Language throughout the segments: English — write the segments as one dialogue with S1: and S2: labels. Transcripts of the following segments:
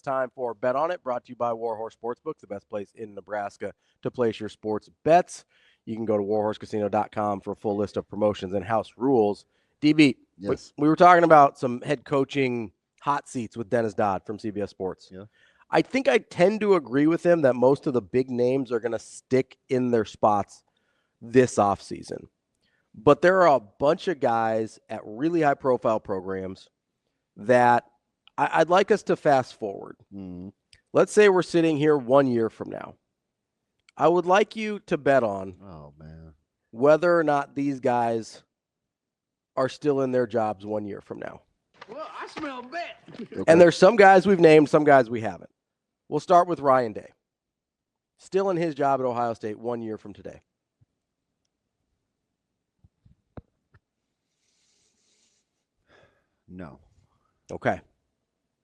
S1: time for Bet On It, brought to you by Warhorse Sportsbook, the best place in Nebraska to place your sports bets. You can go to warhorsecasino.com for a full list of promotions and house rules. DB,
S2: Yes.
S1: we were talking about some head coaching hot seats with Dennis Dodd from CBS Sports.
S2: Yeah.
S1: I think I tend to agree with him that most of the big names are going to stick in their spots this offseason. But there are a bunch of guys at really high-profile programs that I'd like us to fast forward.
S2: Mm-hmm.
S1: Let's say we're sitting here 1 year from now. I would like you to bet on whether or not these guys are still in their jobs 1 year from now.
S3: Well, I smell bet.
S1: Okay. And there's some guys we've named, some guys we haven't. We'll start with Ryan Day. Still in his job at Ohio State 1 year from today.
S2: No.
S1: Okay.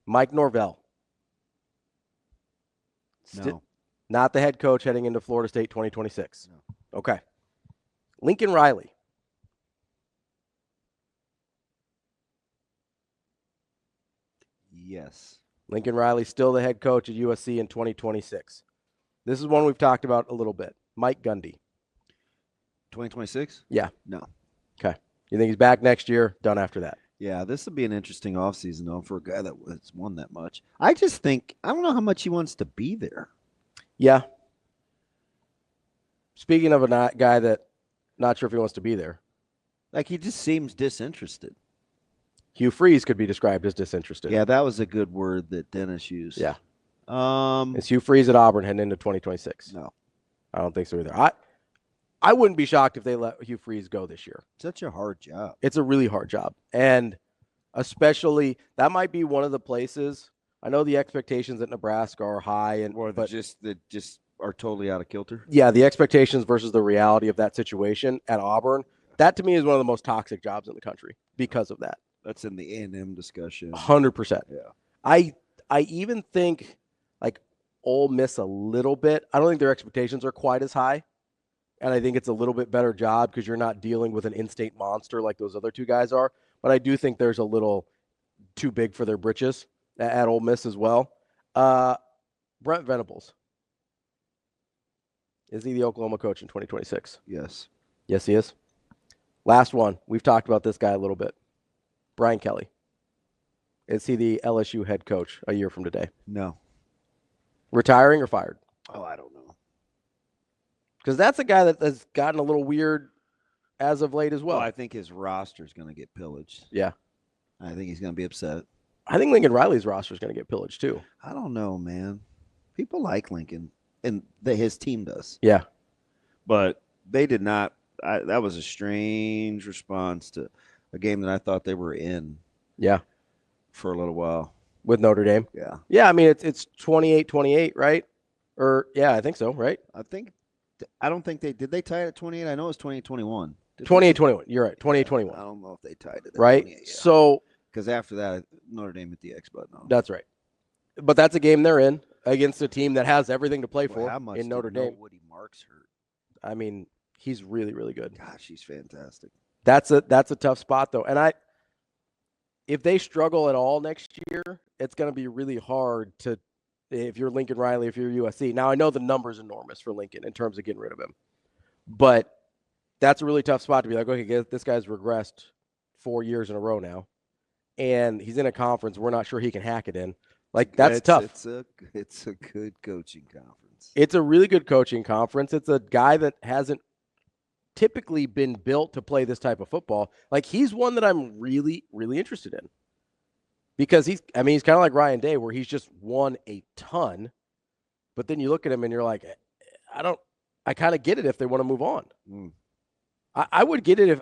S1: Mike Norvell.
S2: No.
S1: Not the head coach heading into Florida State 2026.
S2: No.
S1: Okay. Lincoln Riley.
S2: Yes.
S1: Lincoln Riley still the head coach at USC in 2026. This is one we've talked about a little bit. Mike Gundy.
S2: 2026?
S1: Yeah.
S2: No.
S1: Okay. You think he's back next year, done after that?
S2: Yeah, this will be an interesting offseason, though, for a guy that has won that much. I just think, I don't know how much he wants to be there.
S1: Yeah. Speaking of a guy that not sure if he wants to be there.
S2: Like, he just seems disinterested.
S1: Hugh Freeze could be described as disinterested.
S2: Yeah, that was a good word that Dennis used.
S1: Yeah. Is Hugh Freeze at Auburn heading into 2026?
S2: No.
S1: I don't think so either. I wouldn't be shocked if they let Hugh Freeze go this year.
S2: Such a hard job.
S1: It's a really hard job. And especially, that might be one of the places. I know the expectations at Nebraska are high. But
S2: just are totally out of kilter?
S1: Yeah, the expectations versus the reality of that situation at Auburn, that to me is one of the most toxic jobs in the country because of that.
S2: That's in the A&M discussion.
S1: 100%.
S2: Yeah.
S1: I even think, like, Ole Miss a little bit. I don't think their expectations are quite as high. And I think it's a little bit better job because you're not dealing with an in-state monster like those other two guys are. But I do think there's a little too big for their britches at Ole Miss as well. Brent Venables. Is he the Oklahoma coach in 2026?
S2: Yes.
S1: Yes, he is. Last one. We've talked about this guy a little bit. Brian Kelly. Is he the LSU head coach a year from today?
S2: No.
S1: Retiring or fired?
S2: Oh, I don't know.
S1: Because that's a guy that has gotten a little weird as of late as well.
S2: I think his roster is going to get pillaged.
S1: Yeah.
S2: I think he's going to be upset.
S1: I think Lincoln Riley's roster is going to get pillaged too.
S2: I don't know, man. People like Lincoln, and his team does.
S1: Yeah.
S2: But they did not. That was a strange response to a game that I thought they were in.
S1: Yeah.
S2: For a little while.
S1: With Notre Dame?
S2: Yeah.
S1: Yeah, I mean, it's 28-28, right? Or, yeah, I think so, right?
S2: I don't think did they tie it at 28? I know it was 28-21.
S1: 28-21. You're right. 28-21.
S2: I don't know if they tied it at
S1: right?
S2: 28, yeah.
S1: So,
S2: because after that, Notre Dame hit the X button on.
S1: That's right. But that's a game they're in against a team that has everything to play for in Notre Dame.
S2: Woody Marks hurt?
S1: I mean, he's really, really good.
S2: Gosh, he's fantastic.
S1: That's a tough spot though. And if they struggle at all next year, it's going to be really hard if you're Lincoln Riley, if you're USC. Now, I know the number's enormous for Lincoln in terms of getting rid of him. But that's a really tough spot to be like, okay, this guy's regressed 4 years in a row now. And he's in a conference we're not sure he can hack it in. Like, that's tough.
S2: It's a good coaching conference.
S1: It's a really good coaching conference. It's a guy that hasn't typically been built to play this type of football. Like, he's one that I'm really, really interested in. Because he's kind of like Ryan Day, where he's just won a ton. But then you look at him and you're like, I kind of get it if they want to move on.
S2: Mm.
S1: I would get it if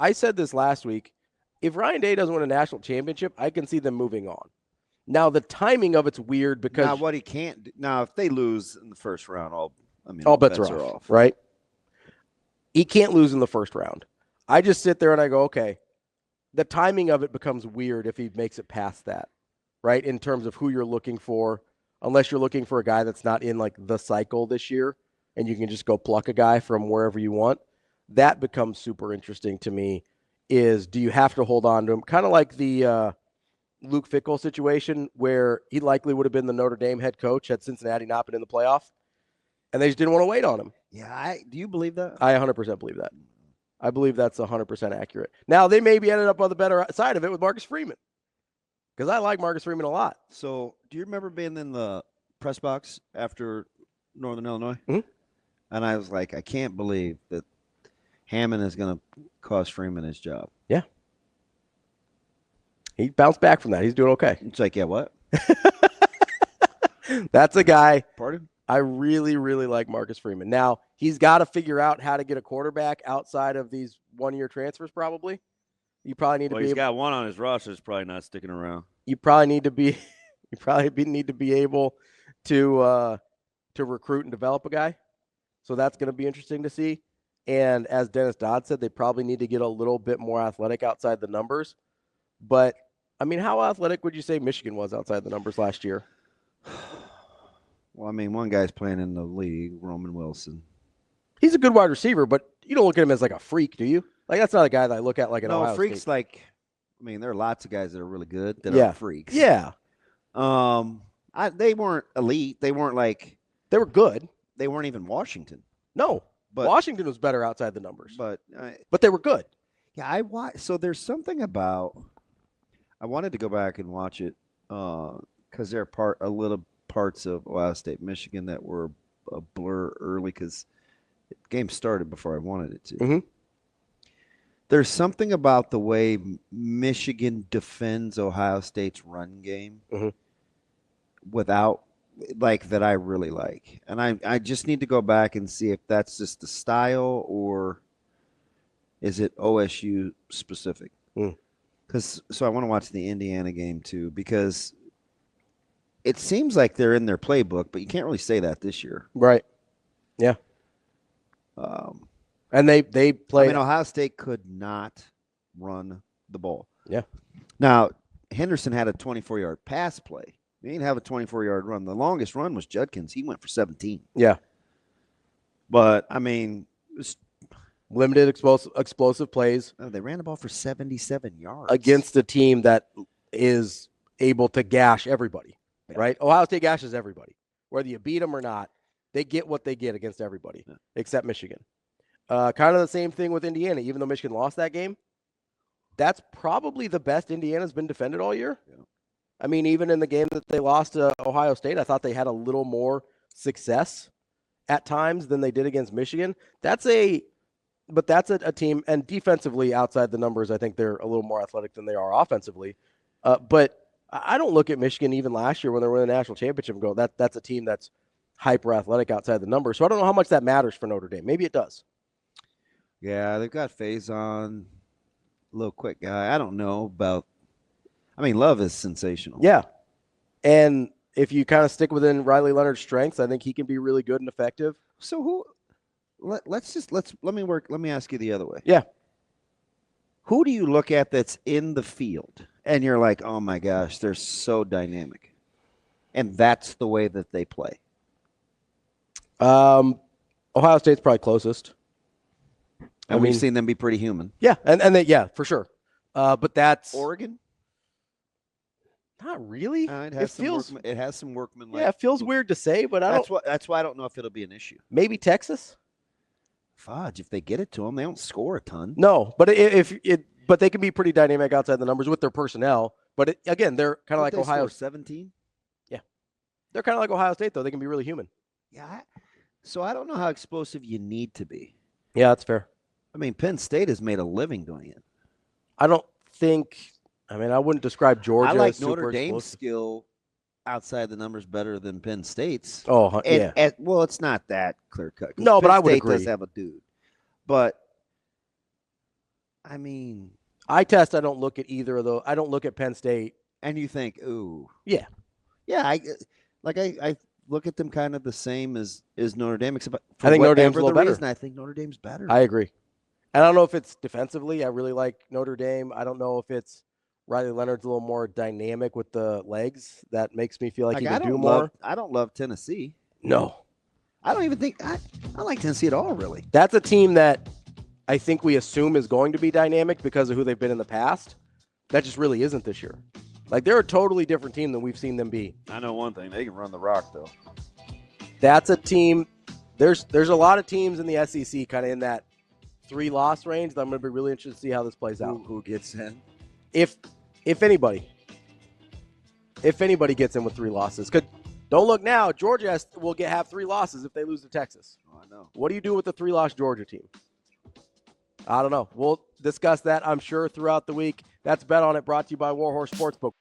S1: I said this last week. If Ryan Day doesn't win a national championship, I can see them moving on. Now, the timing of it's weird because
S2: now what he can't do, now if they lose in the first round, all
S1: bets are off, right? He can't lose in the first round. I just sit there and I go, okay, the timing of it becomes weird if he makes it past that, right? In terms of who you're looking for, unless you're looking for a guy that's not in like the cycle this year and you can just go pluck a guy from wherever you want. That becomes super interesting to me. Is do you have to hold on to him? Kind of like the Luke Fickell situation where he likely would have been the Notre Dame head coach had Cincinnati not been in the playoff, and they just didn't want to wait on him.
S2: Yeah, do you believe that?
S1: I 100% believe that. I believe that's 100% accurate. Now, they maybe ended up on the better side of it with Marcus Freeman, because I like Marcus Freeman a lot.
S2: So, do you remember being in the press box after Northern Illinois?
S1: Mm-hmm.
S2: And I was like, I can't believe that Hammond is going to cost Freeman his job.
S1: Yeah. He bounced back from that. He's doing okay.
S2: It's like, yeah, what?
S1: That's a guy.
S2: Pardon?
S1: I really, really like Marcus Freeman. Now, he's got to figure out how to get a quarterback outside of these one-year transfers probably. You probably need to be
S4: he's got one on his roster that's probably not sticking around.
S1: You probably need to be able to recruit and develop a guy. So that's going to be interesting to see. And as Dennis Dodd said, they probably need to get a little bit more athletic outside the numbers. But, I mean, how athletic would you say Michigan was outside the numbers last year?
S2: Well, I mean, one guy's playing in the league, Roman Wilson.
S1: He's a good wide receiver, but you don't look at him as like a freak, do you? Like, that's not a guy that I look at like an Ohio
S2: freaks
S1: State.
S2: like, I mean, there are lots of guys that are really good that
S1: Yeah.
S2: are freaks.
S1: Yeah.
S2: They weren't elite. They weren't like.
S1: They were good.
S2: They weren't even Washington.
S1: No.
S2: But
S1: Washington was better outside the numbers.
S2: But
S1: they were good.
S2: Yeah, so there's something about. I wanted to go back and watch it because there are parts of Ohio State, Michigan that were a blur early because the game started before I wanted it to.
S1: Mm-hmm.
S2: There's something about the way Michigan defends Ohio State's run game without like that I really like. And I just need to go back and see if that's just the style or is it OSU specific. So I want to watch the Indiana game too because it seems like they're in their playbook, but you can't really say that this year.
S1: Right. Yeah. And they play.
S2: I mean, Ohio State could not run the ball.
S1: Yeah.
S2: Now, Henderson had a 24-yard pass play. He didn't have a 24-yard run. The longest run was Judkins. He went for 17.
S1: Yeah.
S2: But, I mean, it was
S1: limited explosive plays.
S2: They ran the ball for 77 yards.
S1: Against a team that is able to gash everybody, right? Ohio State gashes everybody. Whether you beat them or not, they get what they get against everybody except Michigan. Kind of the same thing with Indiana. Even though Michigan lost that game, that's probably the best Indiana's been defended all year.
S2: Yeah.
S1: I mean, even in the game that they lost to Ohio State, I thought they had a little more success at times than they did against Michigan. That's a team, and defensively outside the numbers, I think they're a little more athletic than they are offensively. But I don't look at Michigan even last year when they were in the national championship and go, that's a team that's hyper athletic outside the numbers. So I don't know how much that matters for Notre Dame. Maybe it does.
S2: Yeah, they've got Faison, a little quick guy. I don't know about. I mean, Love is sensational. Yeah,
S1: and if you kind of stick within Riley Leonard's strengths, I think he can be really good and effective.
S2: So who? Let me ask you the other way.
S1: Yeah.
S2: Who do you look at that's in the field and you're like, oh my gosh, they're so dynamic, and that's the way that they play?
S1: Ohio State's probably closest.
S2: And we've seen them be pretty human.
S1: Yeah, and they, for sure. But that's
S2: Oregon.
S1: Not really.
S2: It has some workman.
S1: Yeah, it feels weird to say, but
S2: that's why I don't know if it'll be an issue.
S1: Maybe Texas.
S2: Fudge, if they get it to them, they don't score a ton.
S1: No, but but they can be pretty dynamic outside the numbers with their personnel. But again, they're kind of like Ohio.
S2: 17.
S1: Yeah, they're kind of like Ohio State though. They can be really human.
S2: Yeah. So I don't know how explosive you need to be.
S1: Yeah, that's fair.
S2: I mean, Penn State has made a living doing it.
S1: I wouldn't describe Georgia.
S2: I like
S1: as super
S2: Notre Dame's
S1: explosive.
S2: skill outside the numbers better than Penn State's.
S1: Oh, yeah.
S2: Well, it's not that clear cut.
S1: No, but I would
S2: State
S1: agree.
S2: Does have a dude, but I mean,
S1: I don't look at either of those. I don't look at Penn State.
S2: And you think, ooh,
S1: yeah.
S2: I look at them kind of the same as Notre Dame, except
S1: I think Notre Dame's a little better.
S2: I think Notre Dame's better.
S1: I agree. I don't know if it's defensively. I really like Notre Dame. I don't know if it's Riley Leonard's a little more dynamic with the legs. That makes me feel like he can do more.
S2: I don't love Tennessee.
S1: No.
S2: I don't even think I like Tennessee at all, really.
S1: That's a team that I think we assume is going to be dynamic because of who they've been in the past. That just really isn't this year. Like, they're a totally different team than we've seen them be.
S4: I know one thing. They can run the rock, though.
S1: That's a team. There's a lot of teams in the SEC kind of in that 3-loss range that I'm going to be really interested to see how this plays out.
S2: Who gets in?
S1: If anybody gets in with 3 losses. Don't look now. Georgia will have 3 losses if they lose to Texas.
S2: Oh, I know.
S1: What do you do with the 3-loss Georgia team? I don't know. We'll discuss that, I'm sure, throughout the week. That's Bet On It, brought to you by Warhorse Sportsbook.